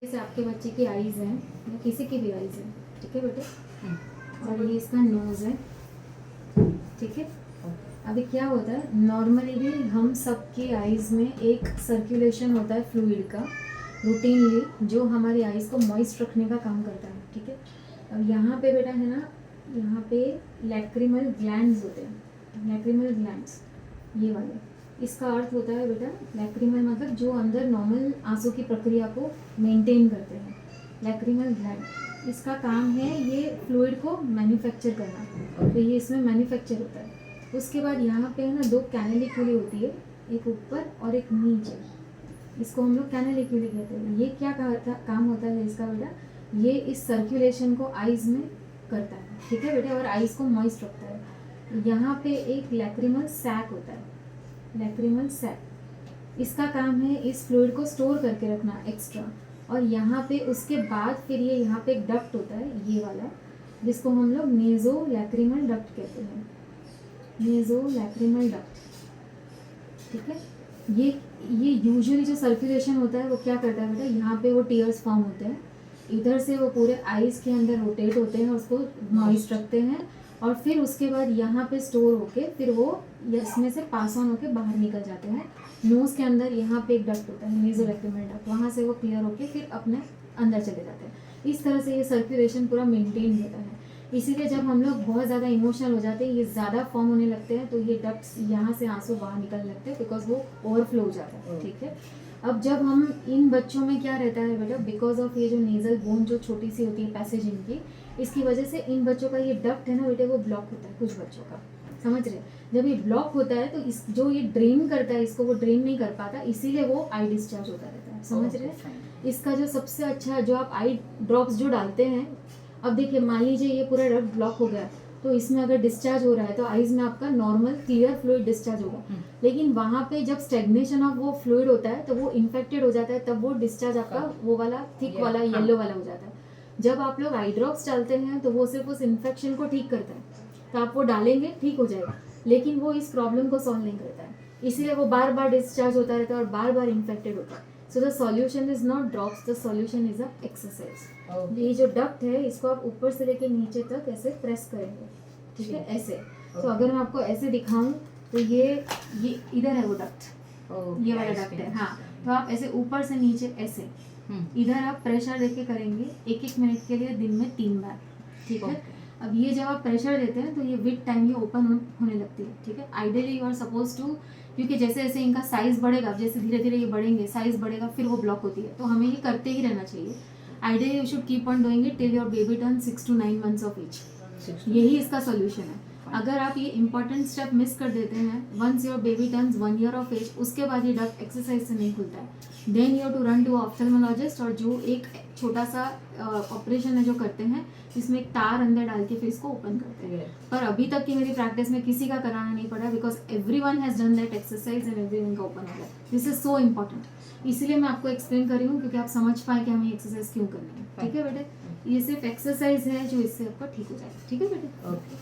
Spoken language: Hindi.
जैसे आपके बच्चे की आईज हैं या किसी की भी आईज है, ठीक है बेटे। और ये इसका नोज है, ठीक है। अभी क्या होता है, नॉर्मली भी हम सबकी आईज में एक सर्कुलेशन होता है फ्लूइड का रूटीनली, जो हमारी आईज को मॉइस्ट रखने का काम करता है, ठीक है। अब यहाँ पे बेटा है ना, यहाँ पे लैक्रिमल ग्लैंड्स होते हैं, लैक्रिमल ग्लैंड्स ये वाले। इसका अर्थ होता है बेटा, लैक्रिमल मतलब जो अंदर नॉर्मल आंसू की प्रक्रिया को मेंटेन करते हैं, लैक्रिमल ग्लैंड। इसका काम है ये फ्लूइड को मैन्युफैक्चर करना, तो ये इसमें मैन्युफैक्चर होता है। उसके बाद यहाँ पे है ना 2 कैनेलिक्यूली होती है, एक ऊपर और एक नीचे, इसको हम लोग कैनेलिक्यूली कहते हैं। ये क्या काम होता है इसका बेटा, ये इस सर्कुलेशन को आइज में करता है, ठीक है बेटा, और आइज को मॉइस्ट रखता है। यहाँ पे एक लैक्रिमल सैक होता है, लैक्रिमल सैक, इसका काम है इस फ्लूइड को स्टोर करके रखना एक्स्ट्रा। और यहाँ पे उसके बाद फिर ये यहाँ पे एक डक्ट होता है ये वाला, जिसको हम लोग नेजो लैक्रिमल डक्ट कहते हैं, नेजो लैक्रिमल डक्ट, ठीक है। ये यूजुअली जो सर्कुलेशन होता है वो क्या करता है बेटा, यहाँ पे वो टीयर्स फॉर्म होते हैं, इधर से वो पूरे आइज के अंदर रोटेट होते हैं, उसको मॉइस्ट रखते हैं, और फिर उसके बाद यहाँ पे स्टोर होके फिर वो इसमें से पास ऑन होके बाहर निकल जाते हैं। नोज़ के अंदर यहाँ पे एक डक्ट होता है, नेज़ो लैक्रिमल डक्ट, वहाँ से वो क्लियर होके फिर अपने अंदर चले जाते हैं। इस तरह से ये सर्कुलेशन पूरा मेंटेन रहता है। इसीलिए जब हम लोग बहुत ज़्यादा इमोशनल हो जाते हैं, ये ज़्यादा फॉर्म होने लगते हैं, तो ये डक्ट्स यहाँ से आंसू बाहर निकलने लगते हैं, बिकॉज वो ओवरफ्लो हो जाता है, ठीक है। अब जब हम इन बच्चों में क्या रहता है बेटा, बिकॉज ऑफ ये जो नेजल बोन जो छोटी सी होती है पैसेज इनकी, इसकी वजह से इन बच्चों का ये डक्ट है ना बेटे, वो ब्लॉक होता है कुछ बच्चों का, समझ रहे। जब ये ब्लॉक होता है तो इस जो ये ड्रेन करता है इसको, वो ड्रेन नहीं कर पाता, इसीलिए वो आई डिस्चार्ज होता रहता है, समझ रहे। इसका जो सबसे अच्छा जो आप आई ड्रॉप्स जो डालते हैं, अब देखिए मान लीजिए ये पूरा डक्ट ब्लॉक हो गया, तो इसमें अगर डिस्चार्ज हो रहा है तो आइज में आपका नॉर्मल क्लियर फ्लूइड डिस्चार्ज होगा, लेकिन वहाँ पे जब स्टेग्नेशन ऑफ वो फ्लूइड होता है तो वो इन्फेक्टेड हो जाता है, तब वो डिस्चार्ज आपका वो वाला थिक वाला येलो वाला हो जाता है। जब आप लोग आई ड्रॉप्स डालते हैं तो वो सिर्फ उस इन्फेक्शन को ठीक करता है, तो आप वो डालेंगे ठीक हो जाएगा, लेकिन वो इस प्रॉब्लम को सॉल्व नहीं करता है, इसीलिए वो बार बार डिस्चार्ज होता रहता है और बार बार इन्फेक्टेड होता है। So the solution is not drops, the solution is a exercise. ये जो डक्ट है इसको आप ऊपर से लेके नीचे तक ऐसे प्रेस करेंगे, ठीक है, ऐसे। तो अगर मैं आपको ऐसे दिखाऊं तो ये इधर है वो डक्ट, ये वाला डक्ट है, हाँ। तो आप ऐसे ऊपर से नीचे ऐसे इधर आप प्रेशर देके करेंगे 1-1 मिनट के लिए, दिन में 3 बार, ठीक है। अब ये जब आप प्रेशर देते हैं तो ये विद टाइम ये ओपन होने लगती है, ठीक है। Ideally you are suppose to, क्योंकि जैसे जैसे इनका साइज बढ़ेगा, जैसे धीरे धीरे ये बढ़ेंगे, साइज बढ़ेगा, फिर वो ब्लॉक होती है, तो हमें ये करते ही रहना चाहिए। Ideally you should keep on doing it till your baby turn 6 to 9 months of age, यही इसका सोल्यूशन है। अगर आप ये इंपॉर्टेंट स्टेप मिस कर देते हैं, once your baby turns 1 year of age, उसके बाद ये डक्ट एक्सरसाइज से नहीं खुलता है, then you to run to ophthalmologist, और जो एक छोटा सा ऑपरेशन है जो करते हैं, जिसमें एक तार अंदर डाल के फिर इसको ओपन करते हैं। पर अभी तक की मेरी प्रैक्टिस में किसी का कराना नहीं पड़ा, because everyone has done that exercise and everyone का ओपन हो गया। दिस इज सो इम्पॉर्टेंट, इसीलिए मैं आपको एक्सप्लेन कर रही हूँ, क्योंकि आप समझ पाए कि हमें एक्सरसाइज क्यों करनी है, ठीक है बेटे। ये सिर्फ एक्सरसाइज है जो इससे आपका ठीक हो जाएगा, ठीक है बेटे।